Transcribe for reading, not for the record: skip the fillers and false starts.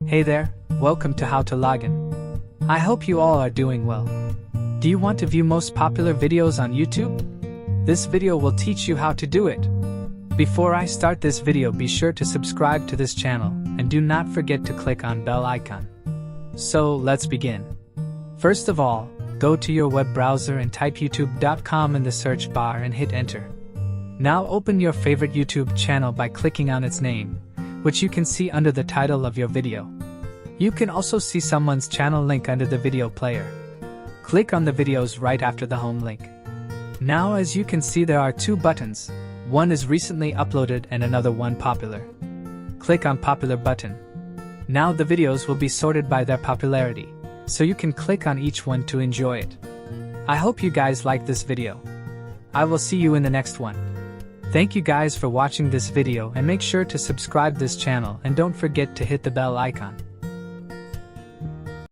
Hey there, welcome to How to Login. I hope you all are doing well. Do you want to view most popular videos on YouTube? This video will teach you how to do it. Before I start this video, be sure to subscribe to this channel and do not forget to click on bell icon. So let's begin. First of all, go to your web browser and type youtube.com in the search bar and hit enter. Now open your favorite YouTube channel by clicking on its name, which you can see under the title of your video. You can also see someone's channel link under the video player. Click on the videos right after the home link. Now as you can see, there are two buttons. One is recently uploaded and another one popular. Click on popular button. Now the videos will be sorted by their popularity, so you can click on each one to enjoy it. I hope you guys like this video. I will see you in the next one. Thank you guys for watching this video, and make sure to subscribe this channel and don't forget to hit the bell icon.